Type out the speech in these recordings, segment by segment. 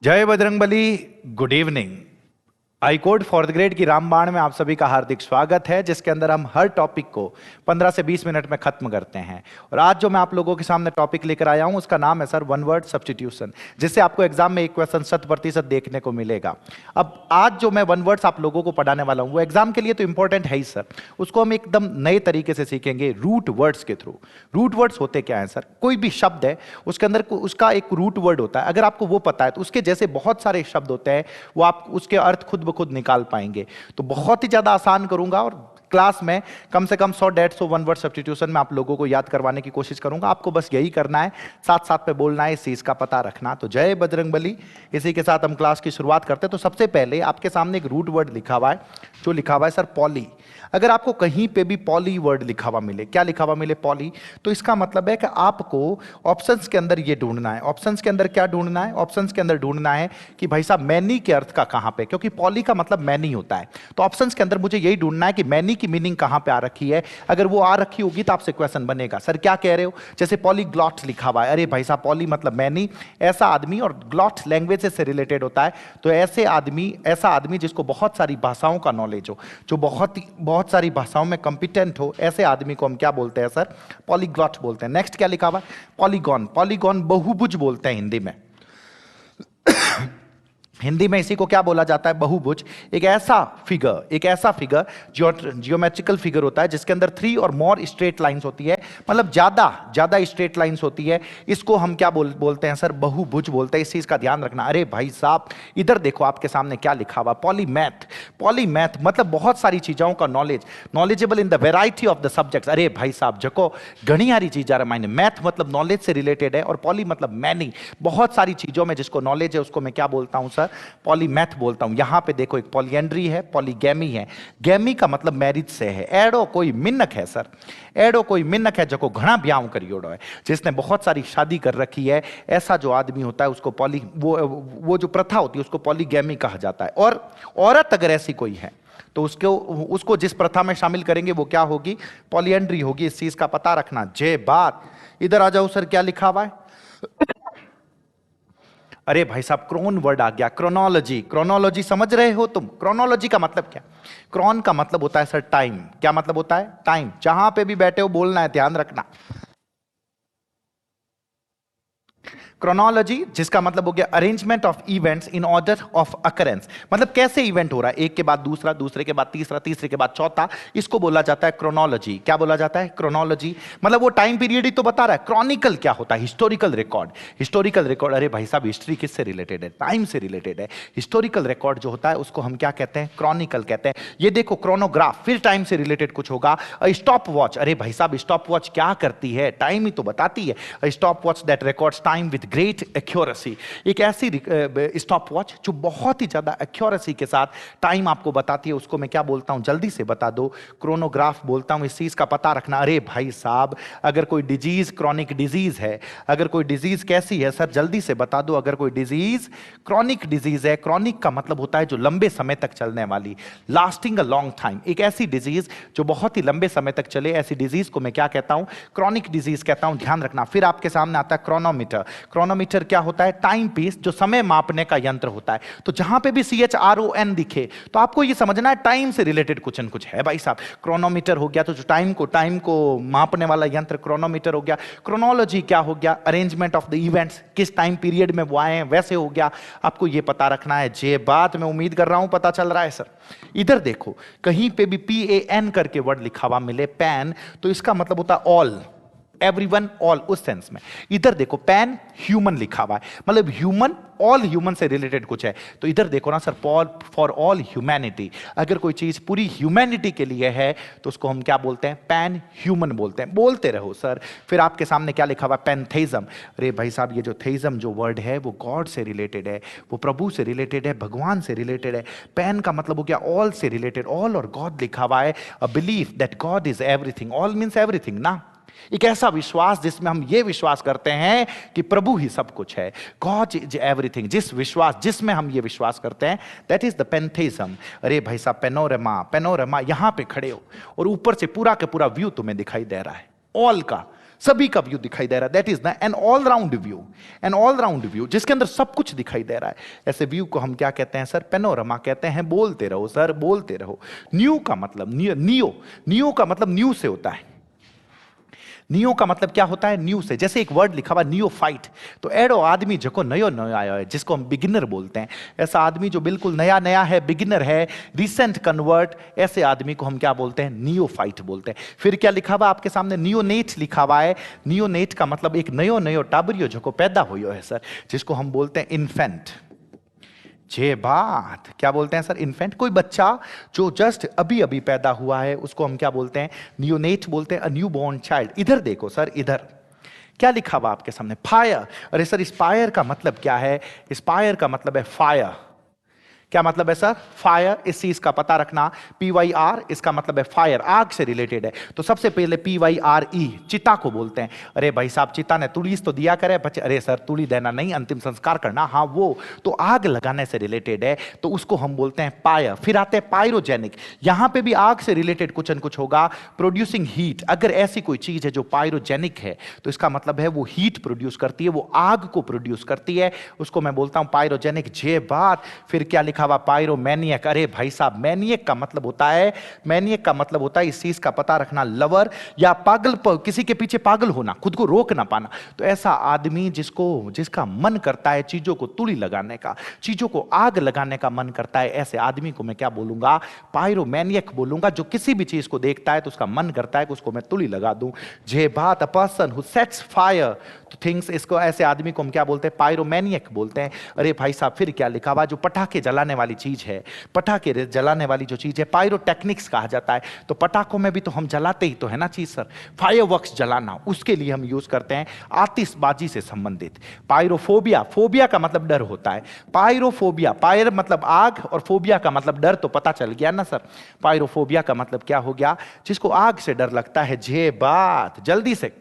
जय Bajrangbali. Good evening. I code for the grade की रामबाण में आप सभी का हार्दिक स्वागत है, जिसके अंदर हम हर टॉपिक को 15 से 20 मिनट में खत्म करते हैं। और आज जो मैं आप लोगों के सामने टॉपिक लेकर आया हूं उसका नाम है सर वन वर्ड सब्स्टिट्यूशन, जिससे आपको एग्जाम में एक क्वेश्चन 100% देखने को मिलेगा। अब आज जो मैं वन वर्ड्स आप लोगों को पढ़ाने वाला हूं वो एग्जाम के लिए तो इंपॉर्टेंट है ही सर, उसको हम एकदम नए तरीके से सीखेंगे रूट वर्ड्स के थ्रू। रूट वर्ड्स होते क्या है सर? कोई भी शब्द है उसके अंदर उसका एक रूट वर्ड होता है, अगर आपको वो पता है तो उसके जैसे बहुत सारे शब्द होते हैं, वो आप उसके अर्थ खुद खुद निकाल पाएंगे। तो बहुत ही ज्यादा आसान करूंगा और क्लास में कम से कम 100-150 वन वर्ड सब्स्टिट्यूशन में आप लोगों को याद करवाने की कोशिश करूंगा। आपको बस यही करना है, साथ साथ पे बोलना है, इस चीज का पता रखना। तो जय बजरंगबली। इसी के साथ हम क्लास की शुरुआत करते हैं। तो सबसे पहले आपके सामने एक रूट वर्ड लिखा हुआ है, जो लिखा हुआ है सर पॉली। अगर आपको कहीं पे भी पॉली वर्ड लिखा हुआ मिले, क्या लिखा हुआ मिले? पॉली, तो इसका मतलब है कि आपको ऑप्शंस के अंदर ये ढूंढना है। ऑप्शंस के अंदर क्या ढूंढना है? ऑप्शंस के अंदर ढूंढना है कि भाई साहब मैनी के अर्थ का कहां पे, क्योंकि पॉली का मतलब मैनी होता है। तो ऑप्शंस के अंदर मुझे यही ढूंढना है कि मैनी की मीनिंग कहां पे आ रखी है। अगर वो आ रखी होगी तो आपसे क्वेश्चन बनेगा, सर क्या कह रहे हो? जैसे पॉलीग्लॉट लिखा हुआ है, अरे भाई साहब पॉली मतलब मैनी, ऐसा आदमी, और ग्लॉट लैंग्वेज से रिलेटेड होता है। तो ऐसे आदमी, ऐसा आदमी जिसको बहुत सारी भाषाओं का नॉलेज हो, जो बहुत सारी भाषाओं में कंपिटेंट हो, ऐसे आदमी को हम क्या बोलते हैं सर? पॉलीग्लॉट बोलते हैं। नेक्स्ट क्या लिखा हुआ है? पॉलीगॉन। पॉलीगॉन बहुभुज बोलते हैं हिंदी में। हिंदी में इसी को क्या बोला जाता है? बहुभुज। एक ऐसा फिगर जियोमेट्रिकल फिगर होता है जिसके अंदर 3 और मोर स्ट्रेट लाइंस होती है, मतलब ज्यादा स्ट्रेट लाइंस होती है। इसको हम क्या बोलते हैं सर? बहुभुज बोलते हैं। इस चीज का ध्यान रखना। अरे भाई साहब इधर देखो, आपके सामने क्या लिखा हुआ? पॉलीमैथ। पॉलीमैथ मतलब बहुत सारी चीजों का knowledgeable in the variety of the subjects. अरे भाई साहब जको घनी सारी चीज आ रहा मायने। मैथ मतलब नॉलेज से रिलेटेड है, और पॉली मतलब मैनी, बहुत सारी चीजों में जिसको नॉलेज है उसको मैं क्या बोलता हूं सर? पॉलीमैथ बोलता हूं। यहां पे देखो एक पॉलीएंड्री है, पॉलीगैमी है। गैमी का मतलब मैरिज से है। एडो कोई मिन्नक है सर, एडो कोई मिन्नक है जो घना ब्याह करियोड़ो है, जिसने बहुत सारी शादी कर रखी है। ऐसा जो आदमी होता है उसको वो जो प्रथा होती है उसको पॉलीगैमी कहा जाता है। और औरत अगर ऐसी कोई है तो उसको जिस प्रथा में शामिल करेंगे वो क्या होगी? पॉलीएंड्री होगी। इस चीज का पता रखना। जय बात। इधर आ जाओ सर, क्या लिखा हुआ है? अरे भाई साहब क्रोन वर्ड आ गया। क्रोनोलॉजी। क्रोनोलॉजी समझ रहे हो तुम? क्रोनोलॉजी का मतलब क्या? क्रोन का मतलब होता है सर टाइम। क्या मतलब होता है? टाइम। जहां पे भी बैठे हो बोलना है, ध्यान रखना। क्रोनोलॉजी जिसका मतलब हो गया arrangement of events in order of occurrence, मतलब कैसे इवेंट हो रहा है, एक के बाद दूसरा, दूसरे के बाद तीसरा, तीसरे के बाद चौथा, इसको बोला जाता है क्रोनोलॉजी। क्या बोला जाता है? क्रोनोलॉजी। मतलब वो टाइम पीरियड ही तो बता रहा है। क्रॉनिकल क्या होता है? Historical record. हिस्टोरिकल रिकॉर्ड, अरे भाई साहब हिस्ट्री किससे रिलेटेड है? टाइम से रिलेटेड है। हिस्टोरिकल रिकॉर्ड जो होता है उसको हम क्या कहते हैं? क्रॉनिकल कहते हैं। ये देखो क्रोनोग्राफ, फिर टाइम से रिलेटेड कुछ होगा। स्टॉप वॉच, अरे भाई साहब स्टॉप वॉच क्या करती है? टाइम ही तो बताती है। Stop watch that records time with great accuracy. एक ऐसी स्टॉप वॉच जो बहुत ही ज्यादा एक्यूरेसी के साथ टाइम आपको बताती है, उसको मैं क्या बोलता हूं? जल्दी से बता दो। क्रोनोग्राफ बोलता हूं। इस चीज का पता रखना। अरे भाई साहब अगर कोई डिजीज क्रॉनिक डिजीज है, अगर कोई डिजीज कैसी है सर? जल्दी से बता दो। अगर कोई डिजीज क्रॉनिक डिजीज है, क्रॉनिक का मतलब होता है जो लंबे समय तक चलने वाली, लास्टिंग अ लॉन्ग टाइम। एक ऐसी डिजीज जो बहुत ही लंबे समय तक चले, ऐसी डिजीज को मैं क्या कहता हूं? क्रॉनिक डिजीज कहता हूं। ध्यान रखना। फिर आपके सामने आता है क्रोनोमीटर। क्रोनोमीटर क्या होता है? टाइम पीस, जो समय मापने का यंत्र होता है। तो जहां पे भी CHRON दिखे तो आपको ये समझना है टाइम से रिलेटेड कुछ न कुछ है भाई साहब। क्रोनोमीटर हो गया तो जो टाइम को मापने वाला यंत्र क्रोनोमीटर हो गया। क्रोनोलॉजी क्या हो गया? अरेंजमेंट ऑफ द इवेंट्स, किस टाइम पीरियड में वो आए हैं वैसे हो गया। आपको ये पता रखना है। जे बात मैं उम्मीद कर रहा हूं पता चल रहा है सर। इधर देखो कहीं पे भी PAN करके वर्ड लिखा हुआ मिले, पैन, तो इसका मतलब होता है ऑल, एवरीवन, ऑल, उस सेंस में। इधर देखो पैन ह्यूमन लिखा हुआ है, मतलब ह्यूमन, ऑल ह्यूमन से रिलेटेड कुछ है। तो इधर देखो ना सर, फॉर ऑल ह्यूमैनिटी। अगर कोई चीज पूरी ह्यूमैनिटी के लिए है तो उसको हम क्या बोलते हैं? पैन ह्यूमन बोलते हैं। बोलते रहो सर। फिर आपके सामने क्या लिखा हुआ? पैंथेइज्म। अरे भाई साहब ये जो थेइज्म जो वर्ड है वो गॉड से रिलेटेड है, वो प्रभु से रिलेटेड है, भगवान से रिलेटेड है। पैन का मतलब हो गया ऑल से रिलेटेड, ऑल और गॉड लिखा हुआ है। A belief that God is everything. All means everything ना। एक ऐसा विश्वास जिसमें हम ये विश्वास करते हैं कि प्रभु ही सब कुछ है, गॉड इज एवरीथिंग। जिसमें हम ये विश्वास करते हैं, दैट इज द पेंथेइज्म। अरे भाई साहब पेनोरमा, यहां पे खड़े हो और ऊपर से पूरा का पूरा व्यू तुम्हें दिखाई दे रहा है, ऑल का, सभी का व्यू दिखाई दे रहा है, दैट इज ना an all round view, an all round view जिसके अंदर सब कुछ दिखाई दे रहा है। ऐसे व्यू को हम क्या कहते हैं सर? पेनोरमा कहते हैं। बोलते रहो सर, बोलते रहो। न्यू का मतलब नियो का मतलब न्यू से होता है। नियो का मतलब क्या होता है? न्यू से। जैसे एक वर्ड लिखा हुआ नियो फाइट, तो एडो आदमी जो नयो नयो आया है, जिसको हम बिगिनर बोलते हैं, ऐसा आदमी जो बिल्कुल नया नया है, बिगिनर है, रिसेंट कन्वर्ट, ऐसे आदमी को हम क्या बोलते हैं? नियो फाइट बोलते हैं। फिर क्या लिखा हुआ आपके सामने? नियोनेट लिखा हुआ है। नियोनेट का मतलब एक नयो नयो टाबरियो जो पैदा हुई है सर, जिसको हम बोलते हैं इन्फेंट। जे बात क्या बोलते हैं सर? इन्फेंट। कोई बच्चा जो जस्ट अभी अभी पैदा हुआ है उसको हम क्या बोलते हैं? नियोनेट बोलते हैं, अ न्यू बॉर्न चाइल्ड। इधर देखो सर, इधर क्या लिखा हुआ आपके सामने? फायर। अरे सर, स्पायर का मतलब क्या है? स्पायर का मतलब है फायर। क्या मतलब है सर? फायर। इस चीज का पता रखना। PYR इसका मतलब है फायर, आग से रिलेटेड है। तो सबसे पहले PYRE चिता को बोलते हैं। अरे भाई साहब, चिता ने तुड़ीस तो दिया करे बच्चे। अरे सर, तुड़ी देना नहीं, अंतिम संस्कार करना। हाँ वो तो आग लगाने से रिलेटेड है, तो उसको हम बोलते हैं फायर। फिर आते हैं पायरोजेनिक। यहां पे भी आग से रिलेटेड कुछ न कुछ होगा। प्रोड्यूसिंग हीट, अगर ऐसी कोई चीज है जो पायरोजेनिक है तो इसका मतलब है वो हीट प्रोड्यूस करती है, वो आग को प्रोड्यूस करती है, उसको मैं बोलता हूं पायरोजेनिक। जे बात। फिर क्या लिखा हुआ? पायरोमैनियक। अरे भाई साहब, मैनियक का मतलब होता है, मैनियक का मतलब होता है, इस चीज का पता रखना, लवर या पागल, किसी के पीछे पागल होना, खुद को रोक ना पाना। तो ऐसा आदमी जिसका मन करता है चीजों को तुड़ी लगाने का, चीजों को आग लगाने का मन करता है, ऐसे आदमी को मैं क्या बोलूंगा? पायरोमैनियक बोलूंगा। जो किसी भी चीज को देखता है तो उसका मन करता है कि उसको मैं तुड़ी लगा दूं। जे बात। अ person who sets fire two things, इसको ऐसे आदमी को हम क्या बोलते हैं? पायरोमैनियक बोलते हैं। अरे भाई साहब, फिर क्या लिखा हुआ? जो पटाखे जलाने वाली चीज है, पटाखे जलाने वाली जो चीज है, पायरोटेक्निक्स कहा जाता है। तो पटाखों में भी तो हम जलाते ही तो है ना चीज सर, फायरवर्क्स जलाना, उसके लिए हम यूज करते हैं, आतिशबाजी से संबंधित। पायरोफोबिया, फोबिया का मतलब डर होता है। पायरोफोबिया, पायर मतलब आग और फोबिया का मतलब डर, तो पता चल गया ना सर। पायरोफोबिया का मतलब क्या हो गया? जिसको आग से डर लगता है। जे बात। जल्दी से।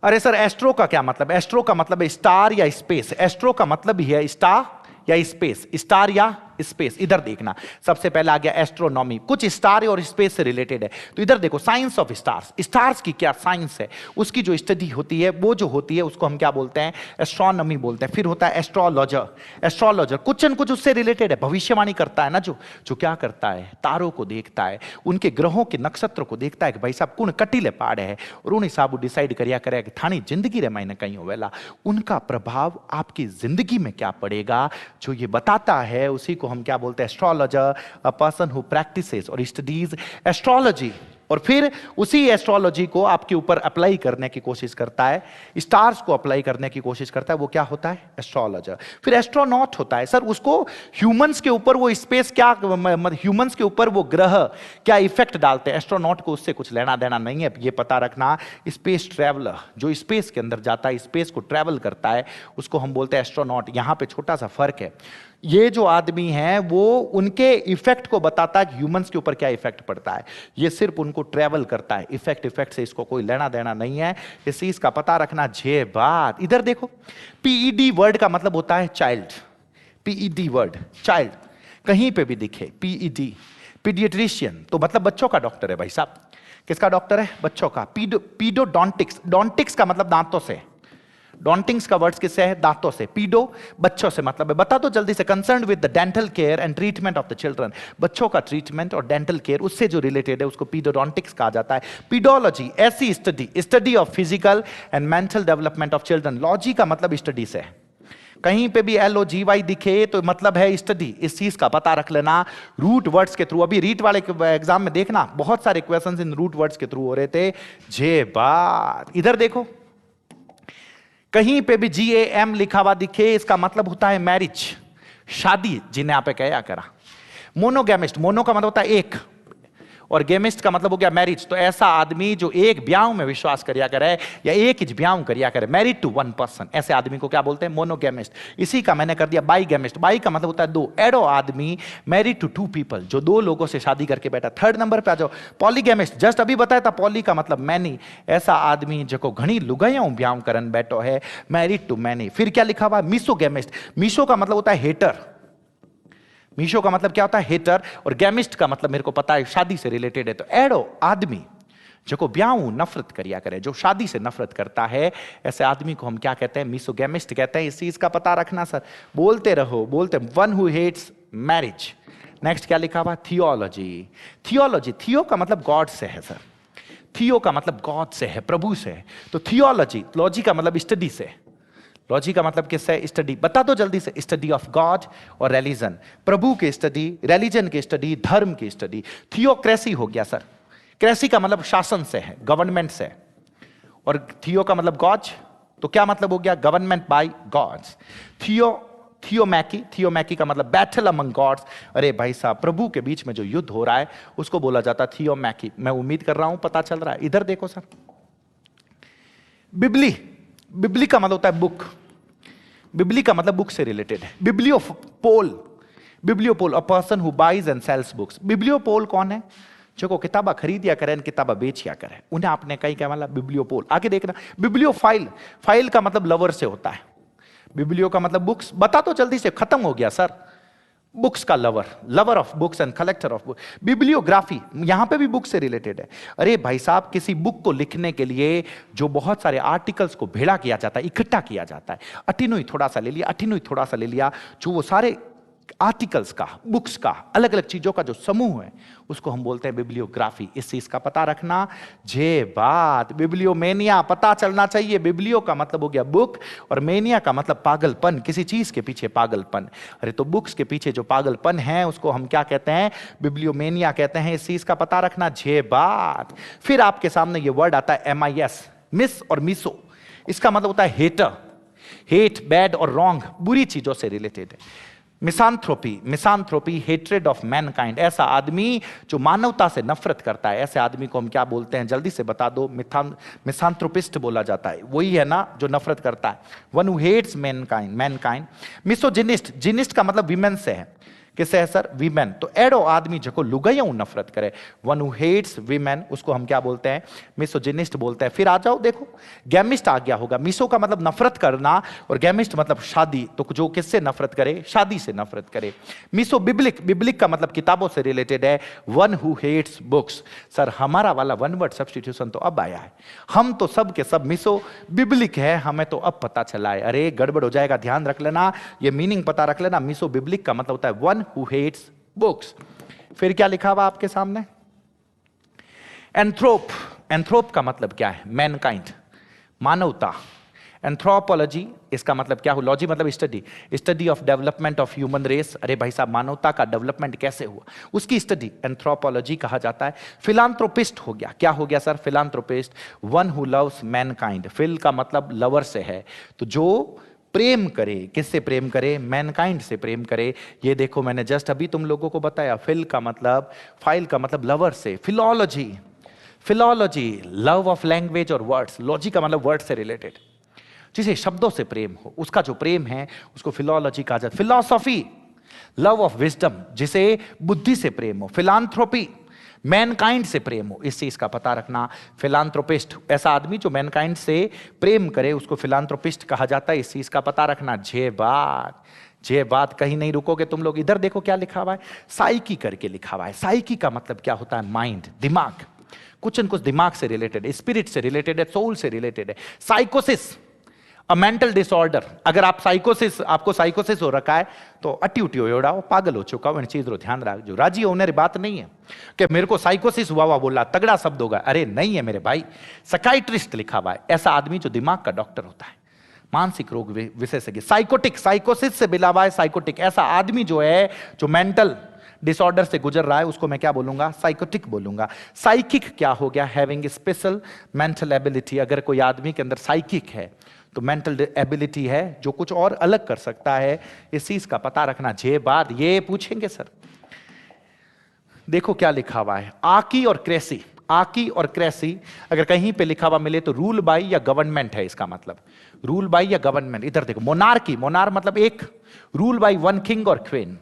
अरे सर, एस्ट्रो का क्या मतलब? एस्ट्रो का मतलब है स्टार या स्पेस। एस्ट्रो का मतलब ही है स्टार या स्पेस, स्टार या स्पेस। इधर देखना, सबसे पहले आ गया एस्ट्रोनॉमी, कुछ स्टार और स्पेस से रिलेटेड है। तो इधर देखो, साइंस ऑफ स्टार्स। स्टार्स की क्या साइंस है, उसकी जो स्टडी होती है, वो जो होती है उसको हम क्या बोलते हैं? एस्ट्रोनॉमी बोलते हैं। फिर होता है एस्ट्रोलॉजर। एस्ट्रोलॉजर कुछ न कुछ उससे रिलेटेड है, भविष्यवाणी करता है ना, जो क्या करता है? तारों को देखता है, उनके ग्रहों के नक्षत्र को देखता है कि भाई साहब कौन कटीले पाड़ है, और उन हिसाब डिसाइड करिया करे कि थानी जिंदगी रे मायने कहीं होवेला, उनका प्रभाव आपकी जिंदगी में क्या पड़ेगा, जो ये बताता है उसी को हम क्या बोलते हैं? Astrologer. A person who practices और स्टडीज एस्ट्रोलॉजी, और फिर उसी एस्ट्रोलॉजी को आपके ऊपर अप्लाई करने की कोशिश करता है, स्टार्स को अप्लाई करने की कोशिश करता है, वो क्या होता है? एस्ट्रोलॉजर। फिर एस्ट्रोनॉट होता है। सर, उसको ह्यूमंस के ऊपर वो स्पेस क्या, ह्यूमंस के ऊपर वो ग्रह क्या इफेक्ट डालते हैं, एस्ट्रोनॉट को उससे कुछ लेना देना नहीं है, ये पता रखना। स्पेस ट्रैवलर, जो स्पेस के अंदर जाता है, स्पेस को ट्रैवल करता है, उसको हम बोलते हैं एस्ट्रोनॉट। यहां पे छोटा सा फर्क है, ये जो आदमी है वो उनके इफेक्ट को बताता है कि ह्यूमंस के ऊपर क्या इफेक्ट पड़ता है, ये सिर्फ उनको ट्रैवल करता है, इफेक्ट से इसको कोई लेना देना नहीं है, इस चीज का पता रखना। जे बात। इधर देखो, PED वर्ड का मतलब होता है चाइल्ड। PED वर्ड चाइल्ड कहीं पे भी दिखे, PED पीडियाट्रिशियन, तो मतलब बच्चों का डॉक्टर है भाई साहब। किसका डॉक्टर है? बच्चों का। पीडोडोंटिक्स, डोंटिक्स का मतलब दांतों से, डॉन्टिंग्स का वर्ड्स किससे है? दांतों से। पीडो बच्चों से मतलब है, बता दो जल्दी से। Concern with the dental care and treatment of the children, बच्चों का ट्रीटमेंट और डेंटल केयर उससे जो रिलेटेड है उसको पीडोडोंटिक्स कहा जाता है। पीडोलॉजी, ऐसी study of physical and mental development of children. Logy का मतलब स्टडी से, कहीं पे भी LOGY दिखे तो मतलब है स्टडी, इस चीज का पता रख लेना। रूट वर्ड्स के थ्रू, अभी रीट वाले एग्जाम में देखना बहुत सारे क्वेश्चंस इन रूट वर्ड्स के थ्रू हो रहे थे। जे बात। इधर देखो, कहीं पे भी GAM लिखा हुआ दिखे, इसका मतलब होता है मैरिज, शादी, जिन्हें आप कहा करा। मोनोगैमिस्ट, मोनो का मतलब होता है एक, और गेमिस्ट का मतलब हो गया मैरिज। तो ऐसा आदमी जो एक ब्याह में विश्वास करिया करे या एक ही ब्याह करिया करे, मैरिड टू वन पर्सन, ऐसे आदमी को क्या बोलते हैं? मोनोगेमिस्ट। इसी का मैंने कर दिया बाईगेमिस्ट। बाई का मतलब होता है दो। एडो आदमी मैरिड टू टू पीपल, जो दो लोगों से शादी करके बैठा। थर्ड नंबर पे आ जाओ, पॉलीगेमिस्ट, जस्ट अभी बताया था, पॉली का मतलब मैनी, ऐसा आदमी जो घनी लुगाइयों ब्याह करन बैठो है, मैरिड टू मैनी। फिर क्या लिखा हुआ? मीसोगेमिस्ट। मीसो का मतलब होता है हेटर, मीशो का मतलब क्या होता है? हेटर। और गैमिस्ट का मतलब मेरे को पता है शादी से रिलेटेड है। तो एडो आदमी जो ब्याह नफरत करिया करे, जो शादी से नफरत करता है, ऐसे आदमी को हम क्या कहते हैं? मिसोगेमिस्ट कहते हैं। इस चीज का पता रखना सर, बोलते रहो, बोलते। One who hates marriage. Next क्या लिखा हुआ? थियोलॉजी। थियोलॉजी, थियो का मतलब गॉड से है सर, थियो का मतलब गॉड से है, प्रभु से है। तो थियोलॉजी, लॉजी का मतलब स्टडी से, लॉजी का मतलब किससे? स्टडी। बता दो जल्दी से। स्टडी ऑफ गॉड और रिलीजन, प्रभु की स्टडी, रिलीजन की स्टडी, धर्म की स्टडी। थियोक्रेसी हो गया सर, क्रेसी का मतलब शासन से है, गवर्नमेंट से, और थियो का मतलब गॉड, तो क्या मतलब हो गया? Government by gods. Theomachy, theomachy का मतलब बैटल अमंग गॉड्स। अरे भाई साहब, प्रभु के बीच में जो युद्ध हो रहा है उसको बोला जाता है थियोमैकी। मैं उम्मीद कर रहा हूं पता चल रहा है। इधर देखो सर, बिबली, बिबली का मतलब होता है बुक, बिबली का मतलब बुक से रिलेटेड है। Bibliopole, bibliopole a person who buys and sells books. Bibliopole कौन है? जो किताबा खरीदिया करें, किताबा बेचिया करें, उन्हें आपने कहीं क्या मतलब? बिब्लियोपोल। आगे देखना, बिब्लियोफाइल, फाइल का मतलब लवर से होता है, बिब्लियो का मतलब बुक्स। बता तो जल्दी से, खत्म हो गया सर। बुक्स का lover, lover of books and collector of book. Bibliography, यहां पे भी बुक से रिलेटेड है। अरे भाई साहब, किसी बुक को लिखने के लिए जो बहुत सारे आर्टिकल्स को भेड़ा किया जाता है, इकट्ठा किया जाता है, अटिनोई थोड़ा सा ले लिया, अटिनोई थोड़ा सा ले लिया, जो वो सारे आर्टिकल्स का, बुक्स का, अलग अलग चीजों का जो समूह है, उसको हम बोलते हैं बिब्लियोग्राफी। इस चीज का पता रखना। जे बात, बिब्लियोमेनिया पता चलना चाहिए। बिब्लियो का मतलब हो गया बुक, और मेनिया का मतलब पागलपन, किसी चीज के पीछे पागलपन। अरे तो बुक्स के पीछे जो पागलपन है उसको हम क्या कहते हैं? बिब्लियोमेनिया कहते हैं। इस चीज का पता रखना। जे बात। फिर आपके सामने ये वर्ड आता है MIS, मिस और मिसो। इसका मतलब होता है हेटर, हेट, बैड और रॉन्ग, बुरी चीजों से रिलेटेड है। मिसांथ्रोपी, मिसांथ्रोपी हेट्रेड ऑफ मैनकाइंड, ऐसा आदमी जो मानवता से नफरत करता है, ऐसे आदमी को हम क्या बोलते हैं? जल्दी से बता दो। मिसांथ्रोपिस्ट बोला जाता है, वही है ना जो नफरत करता है। One who hates mankind, mankind. Misogynist, gynist का मतलब विमेन से है, किससे है सर? वीमेन। तो एडो आदमी जो लुगाइयों नफरत करे, वन हु हेट्स वीमेन, उसको हम क्या बोलते हैं? मिसोजिनिस्ट बोलते हैं। फिर आ जाओ, देखो गैमिस्ट आ गया होगा। मिसो का मतलब नफरत करना, और गैमिस्ट मतलब शादी, तो जो किससे नफरत करे? शादी से नफरत करे। मिसो बिब्लिक, बिब्लिक का मतलब किताबों से रिलेटेड है। One who hates books. Sir हमारा वाला वन वर्ड सब्स्टिट्यूशन तो अब आया है, हम तो सब के सब मिसो बिब्लिक है, हमें तो अब पता चला है। अरे गड़बड़ हो जाएगा, ध्यान रख लेना, ये मीनिंग पता रख लेना। मिसो बिब्लिक का मतलब होता है वन who hates books। फिर क्या लिखा हुआ आपके सामने? एंथ्रोप, एंथ्रोप का मतलब क्या है? मैनकाइंड, मानवता। एंथ्रोपोलॉजी, इसका मतलब क्या हो? लॉजी मतलब study, study of development of human race. अरे भाई साहब, मानवता का डेवलपमेंट कैसे हुआ, उसकी स्टडी एंथ्रोपोलॉजी कहा जाता है। फिलांथ्रोपिस्ट हो गया, क्या हो गया sir? Philanthropist, one who loves mankind. Phil का मतलब लवर से है, तो जो प्रेम करे, किससे प्रेम करे? मैनकाइंड से प्रेम करे। ये देखो मैंने जस्ट अभी तुम लोगों को बताया, फिल का मतलब, फाइल का मतलब लवर से। फिलॉलॉजी, फिलॉलॉजी लव ऑफ लैंग्वेज और वर्ड्स। लॉजी का मतलब वर्ड से रिलेटेड, जिसे शब्दों से प्रेम हो, उसका जो प्रेम है उसको फिलॉलॉजी कहा जाता है। फिलॉसफी, लव ऑफ विजडम, जिसे बुद्धि से प्रेम हो। फिलांथ्रोपी, मैनकाइंड से प्रेम हो, इस चीज का पता रखना। फिलांथ्रोपिस्ट, ऐसा आदमी जो मैनकाइंड से प्रेम करे उसको फिलांथ्रोपिस्ट कहा जाता है, इस चीज का पता रखना। जे बात, जे बात, कहीं नहीं रुकोगे तुम लोग। इधर देखो क्या लिखा हुआ है, साइकी करके लिखा हुआ है। साइकी का मतलब क्या होता है? माइंड, दिमाग, कुछ न कुछ दिमाग से रिलेटेड है, स्पिरिट से रिलेटेड है, सोल से रिलेटेड है। साइकोसिस, अ मेंटल डिसऑर्डर। अगर आप साइकोसिस, आपको साइकोसिस हो रखा है तो अटी उटी हो, पागल हो चुका हो, इन चीज रो ध्यान रख। जो राजी होने बात नहीं है कि मेरे को साइकोसिस हुआ बोला, तगड़ा शब्द होगा। अरे नहीं है मेरे भाई, साइकाइट्रिस्ट लिखा हुआ है, ऐसा आदमी जो दिमाग का डॉक्टर होता है, मानसिक रोग विशेषज्ञ। साइकोटिक, साइकोसिस से मिला हुआ है साइकोटिक, ऐसा आदमी जो है जो मेंटल डिसऑर्डर से गुजर रहा है, उसको मैं क्या बोलूंगा? साइकोटिक बोलूंगा। साइकिक क्या हो गया? Having special mental ability. अगर कोई आदमी के अंदर साइकिक है तो मेंटल एबिलिटी है, जो कुछ और अलग कर सकता है, इस चीज का पता रखना। जे बात, ये पूछेंगे सर। देखो क्या लिखा हुआ है, आकी और क्रेसी। आकी और क्रेसी अगर कहीं पे लिखा हुआ मिले तो रूल बाय या गवर्नमेंट है, इसका मतलब रूल बाय या गवर्नमेंट। इधर देखो, मोनार्की, मोनार मतलब एक, रूल बाय वन किंग और क्वीन।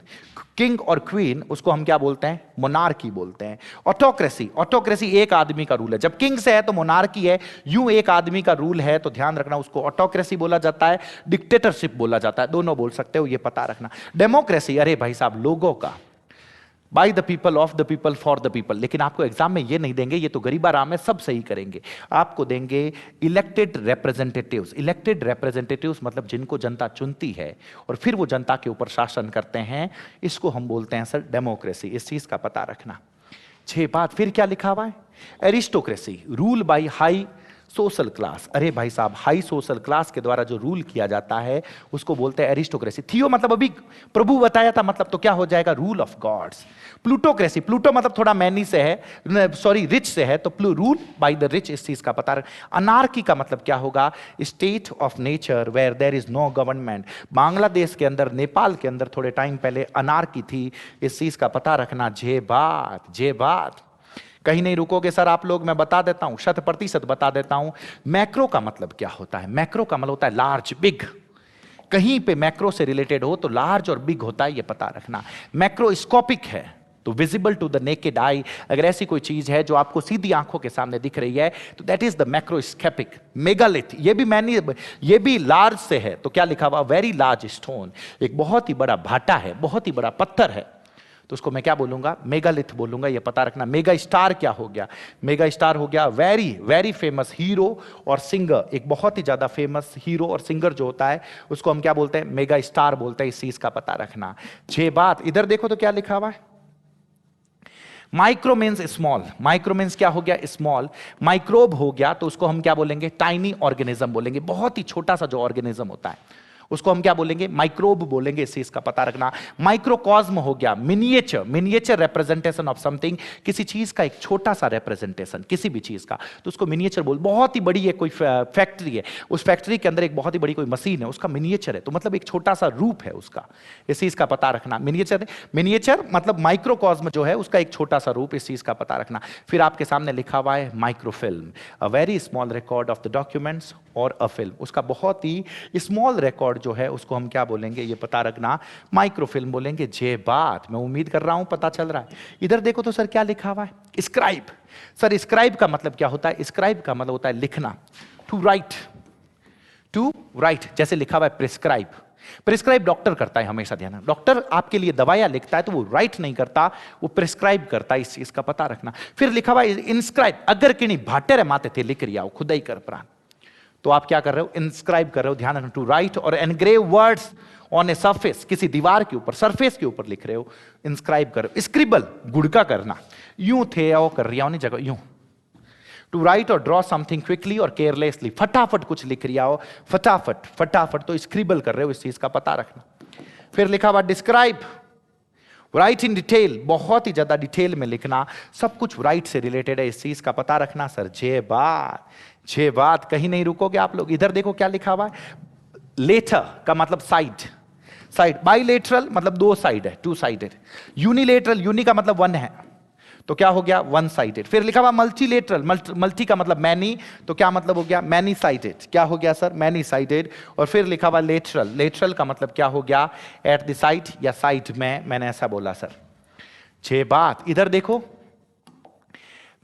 किंग और क्वीन, उसको हम क्या बोलते हैं? मोनार्की बोलते हैं। ऑटोक्रेसी, ऑटोक्रेसी एक आदमी का रूल है। जब किंग से है तो मोनार्की है, यूं एक आदमी का रूल है तो ध्यान रखना, उसको ऑटोक्रेसी बोला जाता है, डिक्टेटरशिप बोला जाता है, दोनों बोल सकते हो, ये पता रखना। डेमोक्रेसी, अरे भाई साहब, लोगों का, by the people, of the people, for the people. लेकिन आपको एग्जाम में ये नहीं देंगे, ये तो गरीबा राम है, सब सही करेंगे। आपको देंगे इलेक्टेड रिप्रेजेंटेटिव्स। इलेक्टेड रिप्रेजेंटेटिव्स मतलब जिनको जनता चुनती है और फिर वो जनता के ऊपर शासन करते हैं, इसको हम बोलते हैं सर डेमोक्रेसी। इस चीज का पता रखना। 6 बात फिर क्या लिखा हुआ है? Aristocracy, rule by high social class. अरे भाई साहब, हाई सोशल क्लास के द्वारा जो रूल किया जाता है उसको बोलते हैं एरिस्टोक्रेसी। थियो मतलब अभी प्रभु बताया था, मतलब तो क्या हो जाएगा? Rule of gods. Plutocracy, pluto मतलब थोड़ा मैनी से है, सॉरी रिच से है, तो रूल बाय द रिच, इस चीज का पता रख। अनार्की का मतलब क्या होगा? State of nature where there is no government. Bangladesh के अंदर, नेपाल के अंदर थोड़े टाइम पहले अनार्की थी, इस चीज का पता रखना। जे बात कहीं नहीं रुकोगे सर आप लोग, मैं बता देता हूं, 100% बता देता हूं। मैक्रो का मतलब क्या होता है? मैक्रो का मतलब होता है लार्ज, बिग। कहीं पे मैक्रो से रिलेटेड हो तो लार्ज और बिग होता है, ये पता रखना। मैक्रोस्कोपिक है तो visible to the naked eye. अगर ऐसी कोई चीज है जो आपको सीधी आंखों के सामने दिख रही है तो that is the macroscopic. Megalith, ये भी लार्ज से है, तो क्या लिखा हुआ? Very large stone. एक बहुत ही बड़ा भाटा है, बहुत ही बड़ा पत्थर है, तो उसको मैं क्या बोलूंगा? मेगालिथ बोलूंगा, ये पता रखना। मेगा स्टार क्या हो गया? मेगा स्टार हो गया वेरी वेरी फेमस हीरो और सिंगर। एक बहुत ही ज्यादा फेमस हीरो और सिंगर जो होता है उसको हम क्या बोलते हैं? मेगा स्टार बोलते हैं। इस चीज का पता रखना। 6 बात इधर देखो तो क्या लिखा हुआ है? Micro means small. Micro means क्या हो गया? स्मॉल। माइक्रोब हो गया तो उसको हम क्या बोलेंगे? टाइनी ऑर्गेनिज्म बोलेंगे। बहुत ही छोटा सा जो ऑर्गेनिज्म होता है उसको हम क्या बोलेंगे? माइक्रोब बोलेंगे। इस चीज का पता रखना। माइक्रोकॉस्म हो गया miniature. Miniature representation of something, किसी चीज का एक छोटा सा रिप्रेजेंटेशन, किसी भी चीज का, तो उसको मिनिएचर बोल। बहुत ही बड़ी है कोई फैक्ट्री है, उस फैक्ट्री के अंदर एक बहुत ही बड़ी कोई मशीन है, उसका मिनिएचर है, तो मतलब एक छोटा सा रूप है उसका। इस चीज का पता रखना। मिनिएचर मतलब माइक्रोकॉस्म जो है उसका एक छोटा सा रूप, इस चीज का पता रखना। फिर आपके सामने लिखा हुआ है microfilm, a very small record of the documents और अ फिल्म। उसका बहुत ही स्मॉल रिकॉर्ड जो है उसको हम क्या बोलेंगे? ये पता रखना, माइक्रोफिल्म बोलेंगे। जे बात, मैं उम्मीद कर रहा हूं पता चल रहा है। इधर देखो तो सर क्या लिखा हुआ है? स्क्राइब। सर स्क्राइब का मतलब क्या होता है? स्क्राइब का मतलब होता है लिखना। टू राइट, टू राइट, जैसे लिखा हुआ है प्रिस्क्राइब। प्रिस्क्राइब डॉक्टर करता है, हमेशा ध्यान। डॉक्टर आपके लिए दवाइयां लिखता है तो वो राइट नहीं करता, वो प्रिस्क्राइब करता है। इस चीज का पता रखना। फिर लिखा हुआ है इंस्क्राइब। अगर किनी भाटे रे माते थे लिख रिया हो खुदाई कर प्राण, तो आप क्या कर रहे हो? इंस्क्राइब कर रहे हो। ध्यान रखना, टू राइट और engrave words on a surface, किसी दीवार के ऊपर, सरफेस के ऊपर लिख रहे हो, इंस्क्राइब कर रहे हो। स्क्रिबल, गुड़का करना, यूं थे और कर रिया हो जगह यूं। टू राइट और ड्रॉ समथिंग क्विकली और केयरलेसली, फटाफट कुछ लिख रिया हो, फटाफट, तो स्क्रिबल कर रहे हो, इस चीज का पता रखना। फिर लिखा हुआ डिस्क्राइब, राइट इन डिटेल, बहुत ही ज्यादा डिटेल में लिखना, सब कुछ राइट से रिलेटेड है, इस चीज का पता रखना। सर छह बात कहीं नहीं रुकोगे आप लोग। इधर देखो क्या लिखा हुआ है? लेटर का मतलब साइड। बाइलेटरल मतलब 2 साइड है, 2 साइडेड। यूनिलेटरल, यूनि का मतलब 1 है, तो क्या हो गया? 1 साइडेड। फिर लिखा हुआ मल्टीलेटरल, मल्टी का मतलब मैनी, तो क्या मतलब हो गया? Many sided. क्या हो गया सर? Many sided. और फिर लिखा हुआ लेटरल का मतलब क्या हो गया? एट द साइड या साइड में, मैंने ऐसा बोला सर। 6 बात इधर देखो।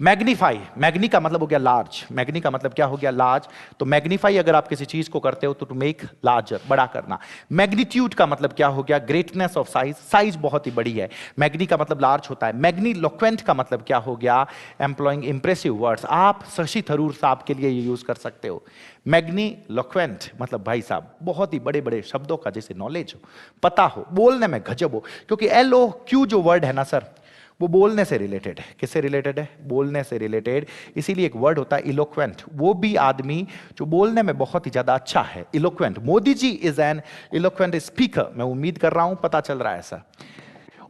मैग्नीफाई, मैग्नी का मतलब हो गया लार्ज। मैग्नी का मतलब क्या हो गया? लार्ज। तो मैग्नीफाई अगर आप किसी चीज को करते हो तो टू मेक लार्जर, बड़ा करना। मैग्नीट्यूड का मतलब क्या हो गया? ग्रेटनेस ऑफ साइज, साइज बहुत ही बड़ी है। मैग्नी का मतलब लार्ज होता है। मैग्नीलोक्वेंट का मतलब क्या हो गया? Employing impressive words. आप शशि थरूर साहब के लिए ये यूज कर सकते हो। मैग्नीलोक्वेंट मतलब भाई साहब बहुत ही बड़े बड़े शब्दों का जैसे नॉलेज हो, पता हो, बोलने में गजब हो। क्योंकि LOQ जो वर्ड है ना सर, वो बोलने से रिलेटेड है। किससे रिलेटेड है? बोलने से रिलेटेड। इसीलिए एक वर्ड होता है इलोक्वेंट, वो भी आदमी जो बोलने में बहुत ही ज्यादा अच्छा है, eloquent. Modi ji is an eloquent speaker. मैं उम्मीद कर रहा हूं पता चल रहा है ऐसा।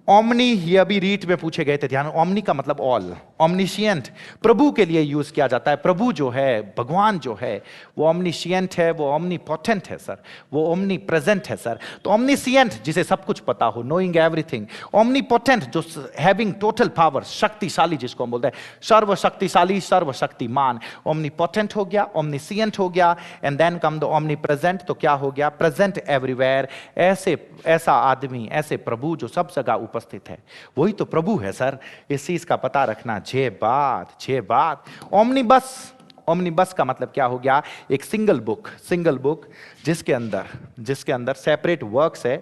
ओमनी, ये अभी रीट में पूछे गए थे, ध्यान। ओमनी का मतलब ऑल। ओमनिशियंट प्रभु के लिए यूज किया जाता है। प्रभु जो है, भगवान जो है, वो ओमनिशियंट है, वो ओमनीपोटेंट है सर, वो ओमनी प्रेजेंट है सर। तो ओमनिशियंट जिसे सब कुछ पता हो, नोइंग एवरीथिंग। ओमनीपोटेंट जो हैविंग टोटल पावर, शक्तिशाली जिसको हम बोलते हैं, सर्वशक्तिशाली, सर्वशक्तिमान। ओमनीपोटेंट हो गया, ओमनिशियंट हो गया, and then come the omnipresent, तो क्या हो गया? Present everywhere. ऐसा आदमी, ऐसे प्रभु जो सब जगह उपस्थित है, वही तो प्रभु है सर। इस चीज का पता रखना। 6 बात। ओमनिबस का मतलब क्या हो गया? एक सिंगल बुक जिसके अंदर सेपरेट वर्क्स है,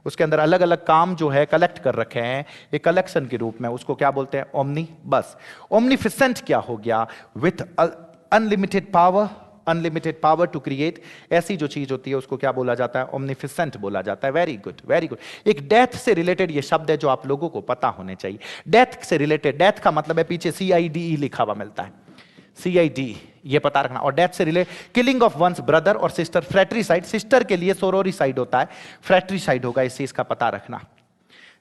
उसके अंदर अलग अलग काम जो है कलेक्ट कर रखे हैं एक कलेक्शन के रूप में, उसको क्या बोलते हैं? ओमनी। बस ओमनीफिसेंट क्या हो गया? With unlimited power, unlimited power to create, ऐसी जो चीज होती है उसको क्या बोला जाता है? ओमनीफिसेंट बोला जाता है। Very good, very good. एक डेथ से रिलेटेड ये शब्द है जो आप लोगों को पता होने चाहिए। डेथ से रिलेटेड, डेथ का मतलब है पीछे CIDE लिखा हुआ मिलता है, CID, ये पता रखना। और डेथ से related killing of one's brother और सिस्टर, फ्रैट्रिसाइड, सिस्टर के लिए सोरोरिसाइड होता है, फ्रैट्रिसाइड होगा, इस चीज का पता रखना।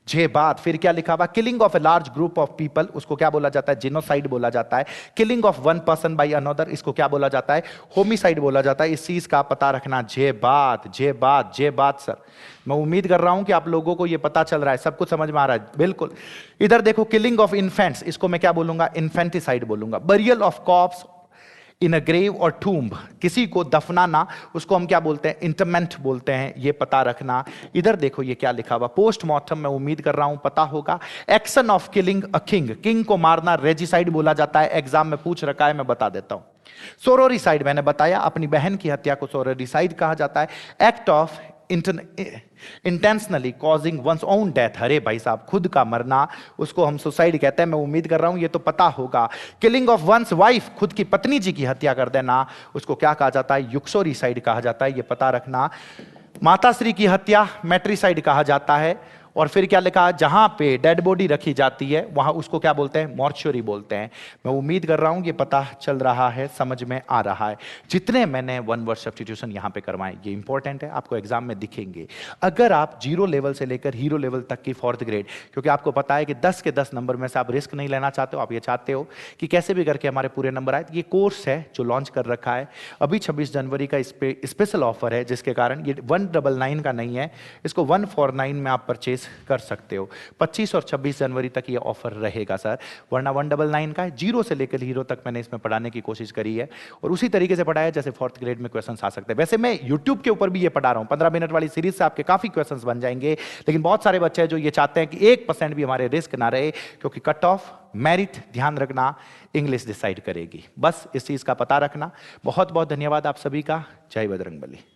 जे बात, फिर क्या लिखा हुआ? Killing of a large group of people, उसको क्या बोला जाता है? जिनोसाइड बोला जाता है। Killing of one person by another, इसको क्या बोला जाता है? होमिसाइड बोला जाता है। इस चीज का पता रखना। जे बात, जे बात, जे बात। सर मैं उम्मीद कर रहा हूं कि आप लोगों को यह पता चल रहा है, सब कुछ समझ में आ रहा है। बिल्कुल। इधर देखो, किलिंग ऑफ इन्फेंट्स, इसको मैं क्या बोलूंगा? इन्फेंटिसाइड बोलूंगा। Burial of corpse in a grave और टूम्ब, किसी को दफनाना, उसको हम क्या बोलते हैं? इंटरमेंट बोलते हैं, ये पता रखना। इधर देखो ये क्या लिखा हुआ? पोस्टमार्टम, मैं उम्मीद कर रहा हूं पता होगा। Action of killing a king, king को मारना रेजिसाइड बोला जाता है, एग्जाम में पूछ रखा है, मैं बता देता हूं। सोरोरिसाइड मैंने बताया, अपनी बहन की हत्या को सोरोरिसाइड कहा जाता है। Act of intentionally causing one's own death, अरे भाई साहब खुद का मरना, उसको हम सुसाइड कहते हैं, मैं उम्मीद कर रहा हूं ये तो पता होगा। किलिंग ऑफ वंस वाइफ, खुद की पत्नी जी की हत्या कर देना, उसको क्या कहा जाता है? युक्सोरिसाइड कहा जाता है, ये पता रखना। माताश्री की हत्या मैट्रिसाइड कहा जाता है। और फिर क्या लिखा? जहां पे डेड बॉडी रखी जाती है वहां उसको क्या बोलते हैं? मॉर्चुरी बोलते हैं। मैं उम्मीद कर रहा हूं ये पता चल रहा है, समझ में आ रहा है। जितने मैंने वन वर्ड सब्स्टिट्यूशन यहां पे करवाए ये इंपॉर्टेंट है, आपको एग्जाम में दिखेंगे। अगर आप 0 लेवल से लेकर हीरो लेवल तक की 4th ग्रेड, क्योंकि आपको पता है कि 10 के 10 नंबर में से आप रिस्क नहीं लेना चाहते हो, आप ये चाहते हो कि कैसे भी करके हमारे पूरे नंबर आए, ये कोर्स है जो लॉन्च कर रखा है अभी 26 जनवरी का, इस पे स्पेशल ऑफर है, जिसके कारण ये 199 का नहीं है, इसको 149 में आप परचेज कर सकते हो। 25 और 26 जनवरी तक ये ऑफर रहेगा सर, वरना 199 का है। 0 से लेकर हीरो तक मैंने इसमें पढ़ाने की कोशिश करी है और उसी तरीके से पढ़ाया जैसे 4th ग्रेड में क्वेश्चंस आ सकते हैं। वैसे मैं YouTube के ऊपर भी ये पढ़ा रहा हूं, 15 मिनट वाली सीरीज से आपके काफी क्वेश्चंस बन जाएंगे, लेकिन बहुत सारे बच्चे हैं जो ये चाहते हैं कि 1% भी हमारे रिस्क ना रहे, क्योंकि कट ऑफ मेरिट ध्यान रखना इंग्लिश डिसाइड करेगी। बस इस चीज का पता रखना। बहुत बहुत धन्यवाद आप सभी का। जय बजरंगबली।